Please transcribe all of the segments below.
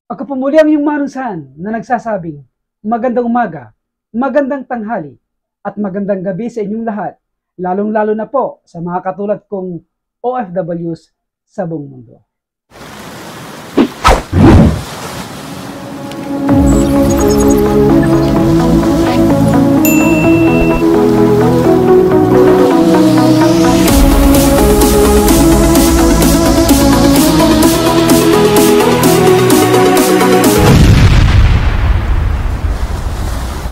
Ako po muli ang iyong Manong na nagsasabing, magandang umaga, magandang tanghali, at magandang gabi sa inyong lahat, lalong-lalo na po sa mga katulad kong OFWs sa buong mundo.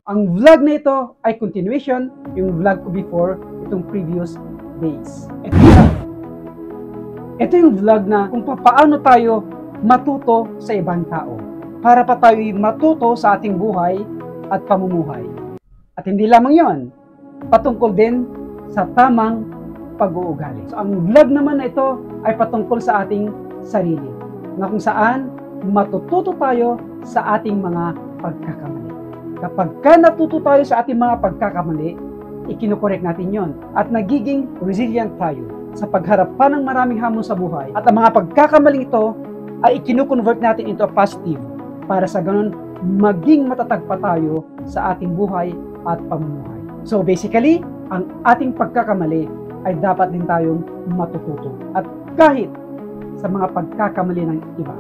Ang vlog na ito ay continuation yung vlog ko before itong previous days. Ito yung vlog na kung paano tayo matuto sa ibang tao para pa tayo matuto sa ating buhay at pamumuhay. At hindi lamang yon, patungkol din sa tamang pag-uugali. So ang vlog naman na ito ay patungkol sa ating sarili, na kung saan matututo tayo sa ating mga pagkakamali. Kapag natuto tayo sa ating mga pagkakamali, ikinukorek natin yon at nagiging resilient tayo sa pagharap pa ng maraming hamon sa buhay. At ang mga pagkakamaling ito ay ikinukonvert natin into a positive para sa ganun maging matatag pa tayo sa ating buhay at pamumuhay. So basically, ang ating pagkakamali ay dapat din tayong matututo. At kahit sa mga pagkakamali ng iba.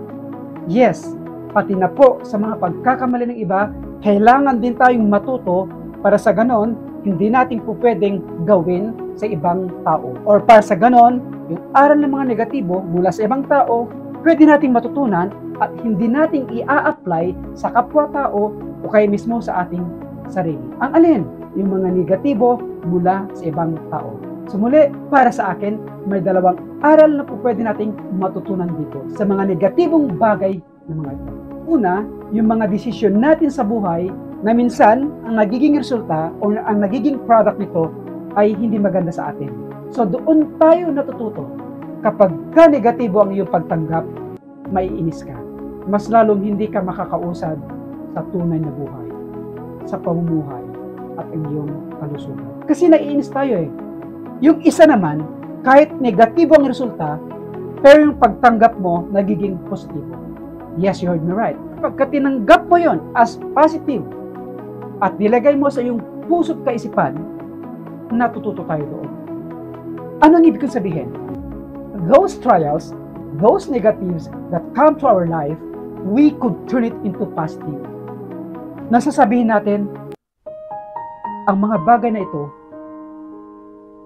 Yes, pati na po sa mga pagkakamali ng iba, kailangan din tayong matuto para sa ganon, hindi natin po pwedeng gawin sa ibang tao. Or para sa ganon, yung aral ng mga negatibo mula sa ibang tao, pwede nating matutunan at hindi nating i-a-apply sa kapwa-tao o kaya mismo sa ating sarili. Ang alin? Yung mga negatibo mula sa ibang tao. So muli, para sa akin, may dalawang aral na po pwede nating matutunan dito sa mga negatibong bagay na mga ito. Una, yung mga desisyon natin sa buhay na minsan ang nagiging resulta o ang nagiging product nito ay hindi maganda sa atin. So doon tayo natututo. Kapag negatibo ang iyong pagtanggap, maiinis ka. Mas lalong hindi ka makakausad sa tunay na buhay, sa pamumuhay at ang iyong kalusugan. Kasi naiinis tayo eh. Yung isa naman, kahit negatibo ang resulta, pero yung pagtanggap mo nagiging positibo. Yes, you heard me right. Pagka tinanggap mo yon as positive at nilagay mo sa iyong puso't kaisipan, natututo tayo doon. Ano ang ibig kong sabihin? Those trials, those negatives that come to our life, we could turn it into positive. Nasasabihin natin, ang mga bagay na ito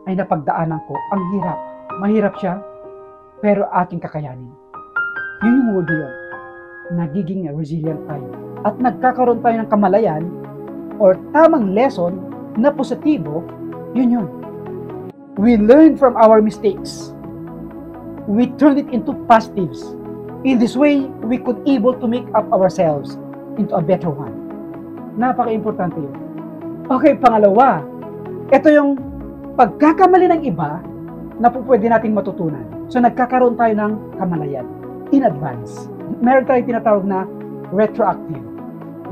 ay napagdaanan ko. Ang hirap. Mahirap siya, pero aking kakayanin. Yun yung word yun. Nagiging resilient tayo. At nagkakaroon tayo ng kamalayan or tamang lesson na positibo, yun. We learn from our mistakes. We turn it into positives. In this way, we could able to make up ourselves into a better one. Napaka-importante yun. Okay, pangalawa, ito yung pagkakamali ng iba na po pwede nating matutunan. So nagkakaroon tayo ng kamalayan in advance. Meron tayong tinatawag na retroactive.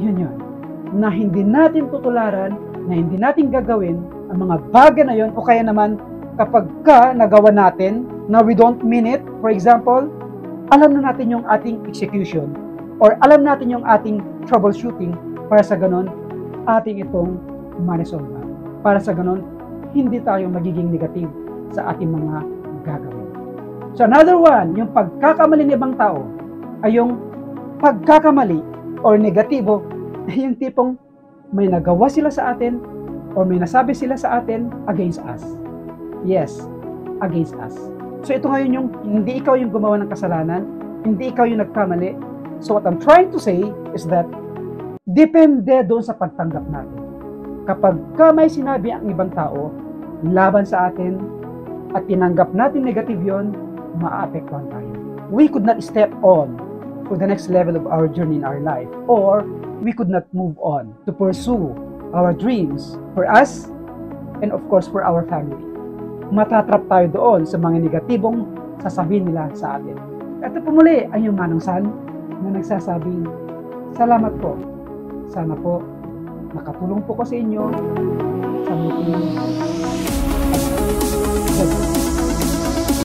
Yun. Na hindi natin tutularan, na hindi natin gagawin ang mga bagay na yun, o kaya naman kapag nagawa natin na we don't mean it, for example, alam na natin yung ating execution or alam natin yung ating troubleshooting para sa ganon ating itong ma-resolve. Para sa ganon, hindi tayo magiging negative sa ating mga gagawin. So another one, yung pagkakamali ng ibang tao ay yung pagkakamali or negatibo, yung tipong may nagawa sila sa atin or may nasabi sila sa atin against us. Yes, against us. So ito ngayon yung hindi ikaw yung gumawa ng kasalanan, hindi ikaw yung nagkamali. So what I'm trying to say is that depende doon sa pagtanggap natin. Kapag may sinabi ang ibang tao laban sa atin at tinanggap natin negative yon, maaapektuhan tayo. We could not step on to the next level of our journey in our life, or we could not move on to pursue our dreams for us and of course for our family. Matatrap tayo doon sa mga negatibong sasabihin nila sa atin. Ito po muli ay yung Manong San na nagsasabing, salamat po. Sana po nakatulong po ko sa inyo sa muting